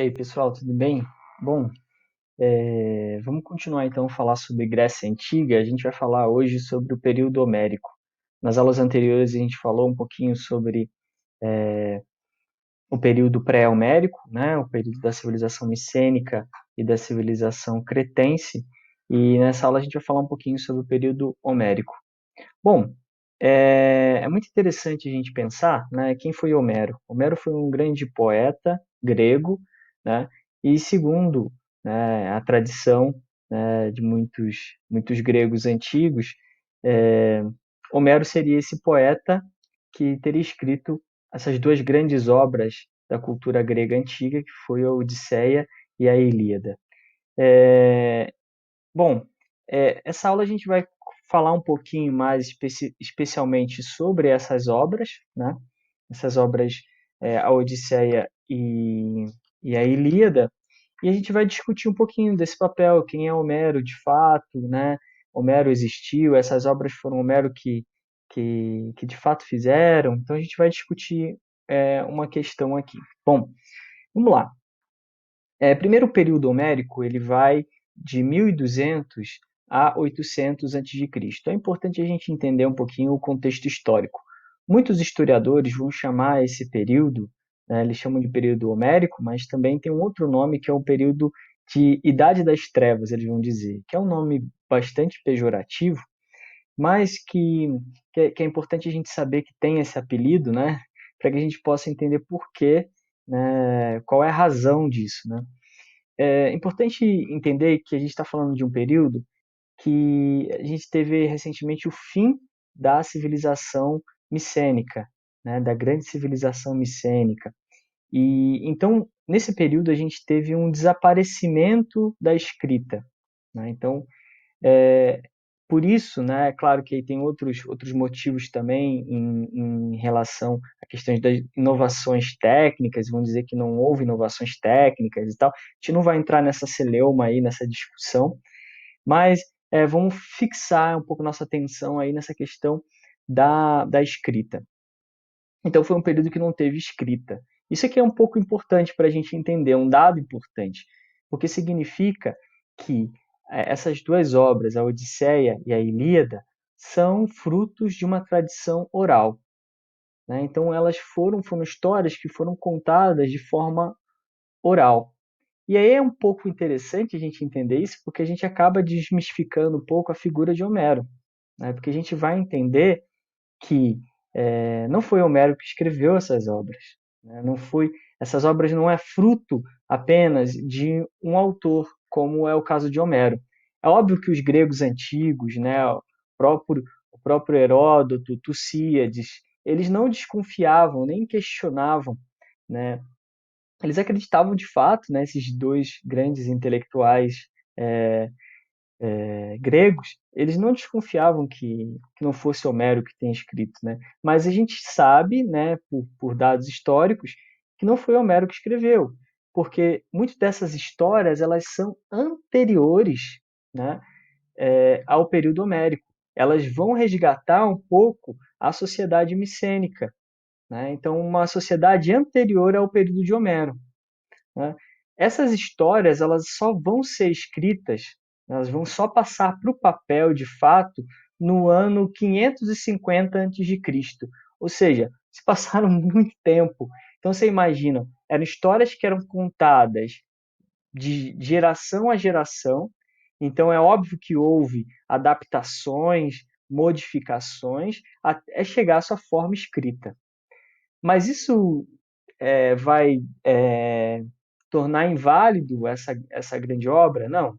E aí, pessoal, tudo bem? Bom, vamos continuar então a falar sobre Grécia Antiga. A gente vai falar hoje sobre o período homérico. Nas aulas anteriores a gente falou um pouquinho sobre o período pré-homérico, né, o período da civilização micênica e da civilização cretense, e nessa aula a gente vai falar um pouquinho sobre o período homérico. Bom, é muito interessante a gente pensar, né, quem foi Homero. Homero foi um grande poeta grego, né, e segundo, né, a tradição, né, de muitos gregos antigos, é, Homero seria esse poeta que teria escrito essas duas grandes obras da cultura grega antiga, que foi a Odisseia e a Ilíada. É, Bom, essa aula a gente vai falar um pouquinho mais especialmente sobre essas obras, né? Essas obras, a Odisseia e a Ilíada, e a gente vai discutir um pouquinho desse papel, quem é Homero de fato, né? Homero existiu, essas obras foram Homero que de fato fizeram, então a gente vai discutir uma questão aqui. Bom, vamos lá. Primeiro, o período homérico ele vai de 1200 a 800 a.C. É importante a gente entender um pouquinho o contexto histórico. Muitos historiadores vão chamar esse período, né, eles chamam de período homérico, mas também tem um outro nome que é o período de Idade das Trevas, eles vão dizer, que é um nome bastante pejorativo, mas que é importante a gente saber que tem esse apelido, né, para que a gente possa entender por quê, né, qual é a razão disso, né? É importante entender que a gente está falando de um período que a gente teve recentemente o fim da civilização micênica, né, da grande civilização micênica. E então, nesse período, a gente teve um desaparecimento da escrita, né? Então, é, por isso, né, é claro que aí tem outros motivos também em relação a questões das inovações técnicas, vão dizer que não houve inovações técnicas e tal. A gente não vai entrar nessa celeuma aí, nessa discussão, mas vamos fixar um pouco nossa atenção aí nessa questão da escrita. Então foi um período que não teve escrita. Isso aqui é um pouco importante para a gente entender, um dado importante, porque significa que essas duas obras, a Odisseia e a Ilíada, são frutos de uma tradição oral, né? Então elas foram histórias que foram contadas de forma oral. E aí é um pouco interessante a gente entender isso, porque a gente acaba desmistificando um pouco a figura de Homero, né? Porque a gente vai entender que não foi Homero que escreveu essas obras, né? Não foi, essas obras não é fruto apenas de um autor, como é o caso de Homero. É óbvio que os gregos antigos, né, próprio, o próprio Heródoto, Tucídides, eles não desconfiavam nem questionavam, né? Eles acreditavam de fato, né, esses dois grandes intelectuais é, gregos, eles não desconfiavam que não fosse Homero que tenha escrito, né? Mas a gente sabe, né, por dados históricos, que não foi Homero que escreveu, porque muitas dessas histórias elas são anteriores, né, ao período homérico. Elas vão resgatar um pouco a sociedade micênica, né? Então, uma sociedade anterior ao período de Homero, né? Essas histórias elas só vão ser escritas, elas vão só passar para o papel de fato no ano 550 a.C. Ou seja, se passaram muito tempo. Então você imagina, eram histórias que eram contadas de geração a geração. Então é óbvio que houve adaptações, modificações até chegar à sua forma escrita. Mas isso vai tornar inválido essa grande obra? Não.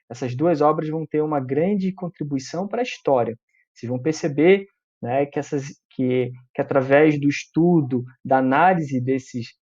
Essas duas obras vão ter uma grande contribuição para a história. Vocês vão perceber, né, que através do estudo, da análise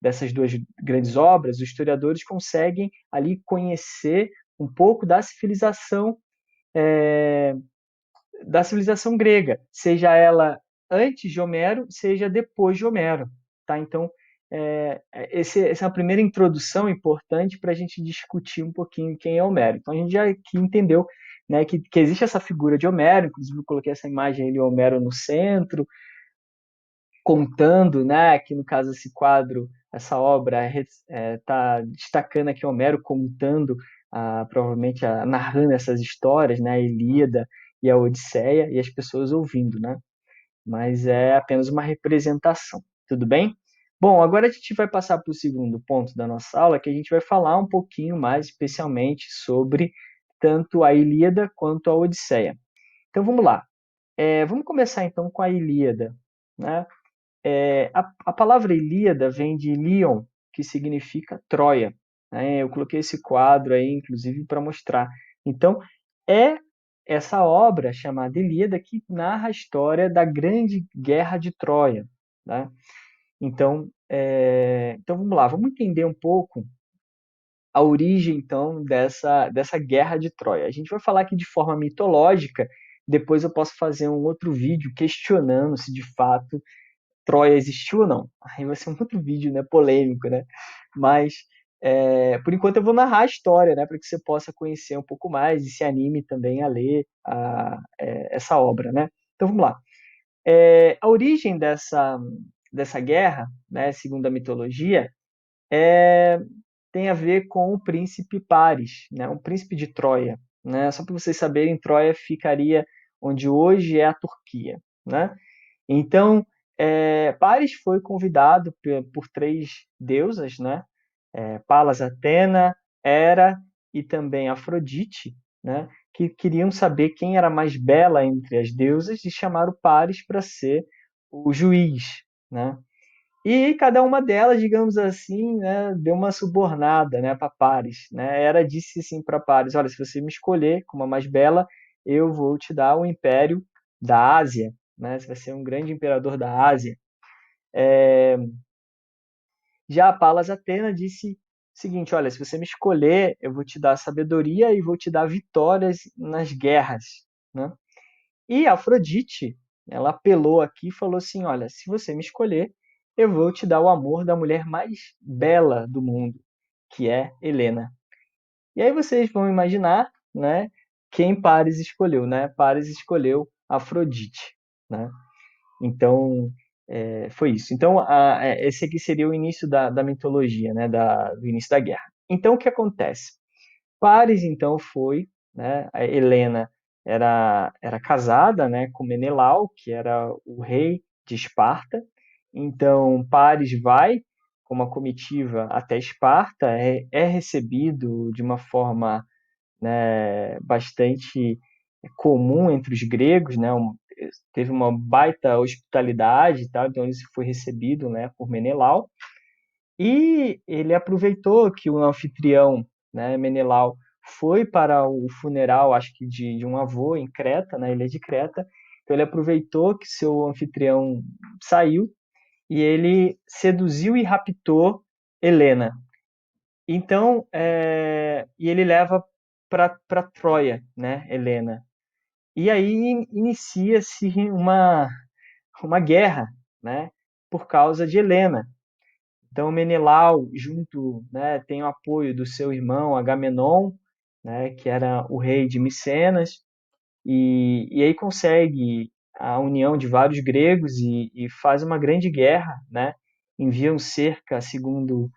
dessas duas grandes obras, os historiadores conseguem ali conhecer um pouco é, da civilização grega, seja ela antes de Homero, seja depois de Homero. Tá? Então, essa é a primeira introdução importante para a gente discutir um pouquinho quem é Homero. Então, a gente já aqui entendeu, né, que existe essa figura de Homero, inclusive eu coloquei essa imagem de Homero no centro, contando, né, aqui no caso esse quadro essa obra está destacando aqui Homero contando, provavelmente narrando essas histórias, né, a Ilíada e a Odisseia, e as pessoas ouvindo, né? Mas é apenas uma representação, tudo bem? Bom, agora a gente vai passar para o segundo ponto da nossa aula, que a gente vai falar um pouquinho mais especialmente sobre tanto a Ilíada quanto a Odisseia. Então vamos lá. Vamos começar então com a Ilíada, né? A palavra Ilíada vem de Ilion, que significa Troia, né? Eu coloquei esse quadro aí, inclusive, para mostrar. Então, é essa obra chamada Ilíada que narra a história da grande guerra de Troia, né? Então vamos lá, vamos entender um pouco a origem, então, dessa guerra de Troia. A gente vai falar aqui de forma mitológica, depois eu posso fazer um outro vídeo questionando se de fato Troia existiu ou não. Aí vai ser um outro vídeo, né, polêmico, né? Mas, por enquanto, eu vou narrar a história, né, para que você possa conhecer um pouco mais e se anime também a ler essa obra, né? Então, vamos lá. A origem dessa guerra, né, segundo a mitologia, tem a ver com o príncipe Paris, né, um príncipe de Troia. Né? Só para vocês saberem, Troia ficaria onde hoje é a Turquia, né? Então, Paris foi convidado por três deusas, né? Palas Atena, Hera e também Afrodite, né? Que queriam saber quem era mais bela entre as deusas e chamaram Paris para ser o juiz, né? E cada uma delas, digamos assim, né, deu uma subornada, né, para Paris, né? Hera disse assim para Paris: olha, se você me escolher como a mais bela, eu vou te dar o império da Ásia, né? Você vai ser um grande imperador da Ásia. Já a Palas Atena disse o seguinte: olha, se você me escolher, eu vou te dar sabedoria e vou te dar vitórias nas guerras, né? E Afrodite, ela apelou aqui e falou assim: olha, se você me escolher, eu vou te dar o amor da mulher mais bela do mundo, que é Helena. E aí vocês vão imaginar, né, quem Paris escolheu, né? Paris escolheu Afrodite, né? Então, foi isso. Então, esse aqui seria o início da mitologia, né, do início da guerra. Então, o que acontece? Paris, então, foi, né, a Helena era casada, né, com Menelau, que era o rei de Esparta. Então, Paris vai com uma comitiva até Esparta, é recebido de uma forma, né, bastante comum entre os gregos, né, teve uma baita hospitalidade, tá? Então ele foi recebido, né, por Menelau, e ele aproveitou que o anfitrião, né, Menelau, foi para o funeral, acho que de um avô em Creta, na ilha de Creta. Então ele aproveitou que seu anfitrião saiu e ele seduziu e raptou Helena. Então, e ele leva para Troia, né, Helena. E aí inicia-se uma guerra, né, por causa de Helena. Então Menelau, junto, né, tem o apoio do seu irmão Agamenon, né, que era o rei de Micenas, e aí consegue a união de vários gregos e faz uma grande guerra, né? Enviam cerca, segundo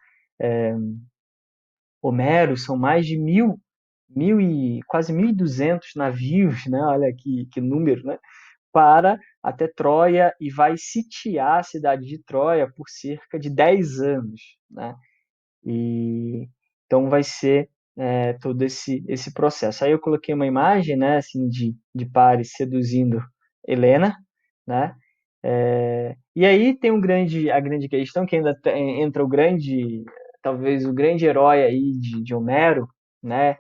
Homero, são mais de quase 1.200 navios, né? Olha que número, né? Para até Troia e vai sitiar a cidade de Troia por cerca de 10 anos, né? E então vai ser todo esse processo. Aí eu coloquei uma imagem, né, assim, de Paris seduzindo Helena, né? E aí tem a grande questão que ainda entra talvez o grande herói aí de Homero, né?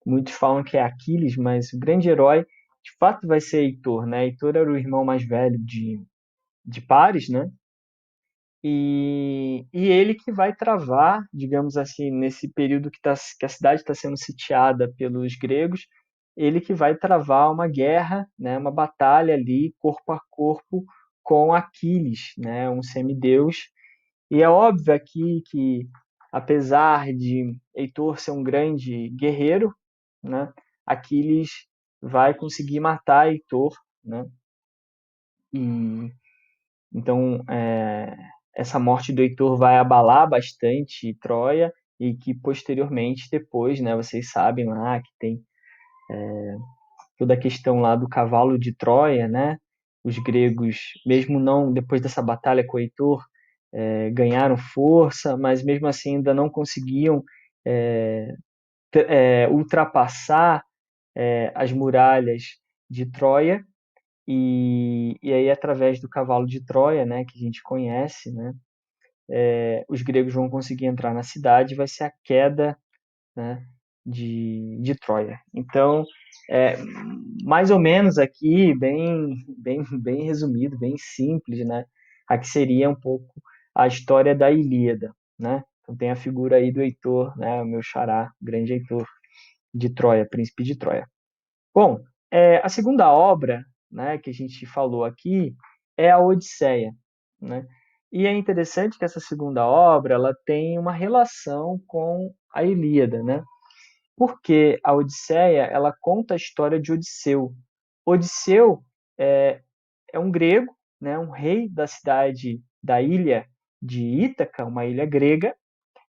Muitos falam que é Aquiles, mas o grande herói de fato vai ser Heitor, né? Heitor era o irmão mais velho de Paris, né? E ele que vai travar, digamos assim, nesse período que a cidade está sendo sitiada pelos gregos, ele que vai travar uma guerra, né, uma batalha ali, corpo a corpo, com Aquiles, né, um semideus. E é óbvio aqui que, apesar de Heitor ser um grande guerreiro, né, Aquiles vai conseguir matar Heitor, né, e então essa morte do Heitor vai abalar bastante Troia e que posteriormente, depois, né, vocês sabem lá que tem toda a questão lá do cavalo de Troia, né? Os gregos, mesmo não depois dessa batalha com o Heitor, ganharam força, mas mesmo assim ainda não conseguiam ultrapassar as muralhas de Troia. E aí, através do cavalo de Troia, né, que a gente conhece, né, os gregos vão conseguir entrar na cidade, vai ser a queda, né, de Troia. Então, é, mais ou menos aqui, bem resumido, bem simples, né? Aqui seria um pouco a história da Ilíada, né? Então tem a figura aí do Heitor, né? O meu xará, o grande Heitor de Troia, príncipe de Troia. Bom, a segunda obra, né, que a gente falou aqui é a Odisseia, né? E é interessante que essa segunda obra ela tem uma relação com a Ilíada, né? Porque a Odisseia ela conta a história de Odisseu. Odisseu é um grego, né, um rei da cidade da ilha de Ítaca, uma ilha grega,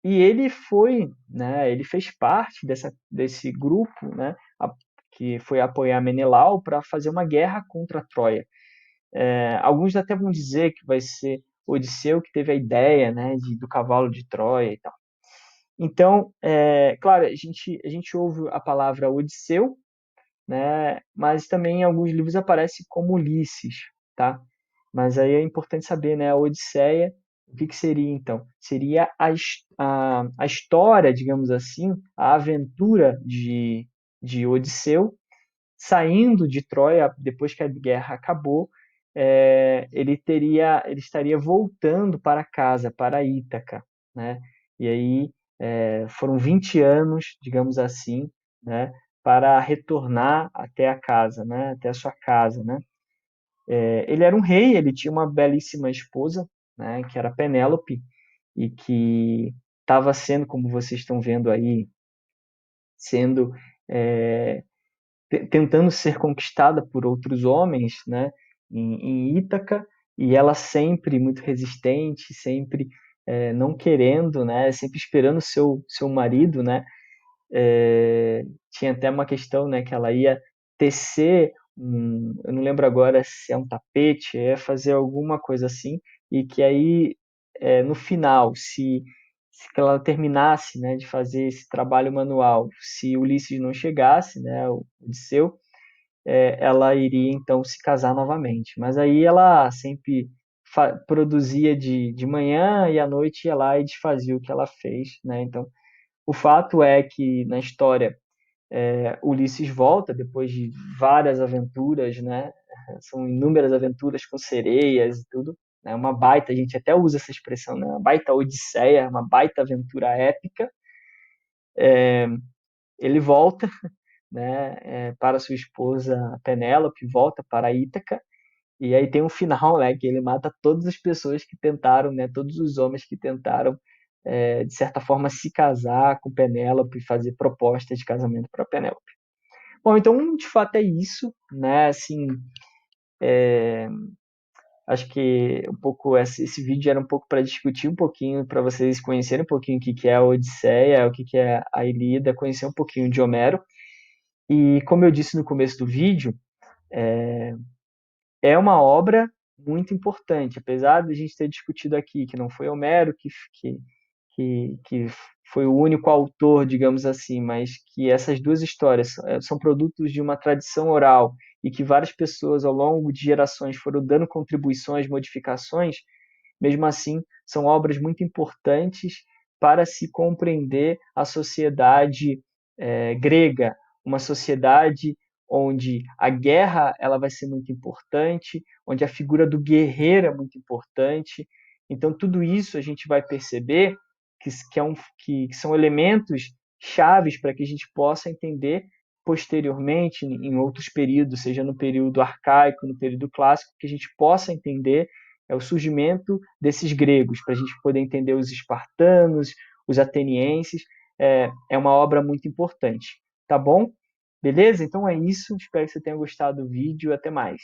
e ele foi, né, ele fez parte desse grupo, né, que foi apoiar Menelau para fazer uma guerra contra Troia. Alguns até vão dizer que vai ser Odisseu que teve a ideia, né, do cavalo de Troia e tal. Então, claro, a gente ouve a palavra Odisseu, né? Mas também em alguns livros aparece como Ulisses, tá? Mas aí é importante saber, né? A Odisseia, o que que seria então? Seria a história, digamos assim, a aventura de Odisseu saindo de Troia depois que a guerra acabou. Ele estaria voltando para casa, para Ítaca, né? E aí foram 20 anos, digamos assim, né? Para retornar até a casa, né? Até a sua casa, né? Ele era um rei, ele tinha uma belíssima esposa, né? Que era Penélope e que estava sendo, como vocês estão vendo aí, sendo é, tentando ser conquistada por outros homens, né? Em Ítaca, e ela sempre muito resistente, sempre não querendo, né? Sempre esperando seu marido, né? Tinha até uma questão, né, que ela ia tecer eu não lembro agora se é um tapete, ia fazer alguma coisa assim, e que aí no final, se ela terminasse, né, de fazer esse trabalho manual, se Ulisses não chegasse, né, o Odisseu, ela iria então se casar novamente. Mas aí ela sempre produzia de manhã e à noite ia lá e desfazia o que ela fez, né? Então o fato é que na história Ulisses volta depois de várias aventuras, né? São inúmeras aventuras com sereias e tudo. É uma baita, a gente até usa essa expressão, né? Uma baita odisseia, uma baita aventura épica. Ele volta, né? Para sua esposa Penélope, volta para Ítaca. E aí tem um final, né? Que ele mata todas as pessoas que tentaram, né? Todos os homens que tentaram de certa forma se casar com Penélope, fazer propostas de casamento para Penélope. Bom, então de fato é isso, né? Assim, acho que um pouco esse vídeo era um pouco para discutir um pouquinho, para vocês conhecerem um pouquinho o que que é a Odisseia, o que que é a Ilíada, conhecer um pouquinho de Homero. E como eu disse no começo do vídeo, é uma obra muito importante, apesar de a gente ter discutido aqui que não foi Homero que foi o único autor, digamos assim, mas que essas duas histórias são produtos de uma tradição oral e que várias pessoas ao longo de gerações foram dando contribuições, modificações, mesmo assim são obras muito importantes para se compreender a sociedade grega, uma sociedade onde a guerra ela vai ser muito importante, onde a figura do guerreiro é muito importante. Então, tudo isso a gente vai perceber que são elementos chaves para que a gente possa entender posteriormente, em outros períodos, seja no período arcaico, no período clássico, que a gente possa entender o surgimento desses gregos, para a gente poder entender os espartanos, os atenienses. É uma obra muito importante. Tá bom? Beleza? Então é isso. Espero que você tenha gostado do vídeo. Até mais.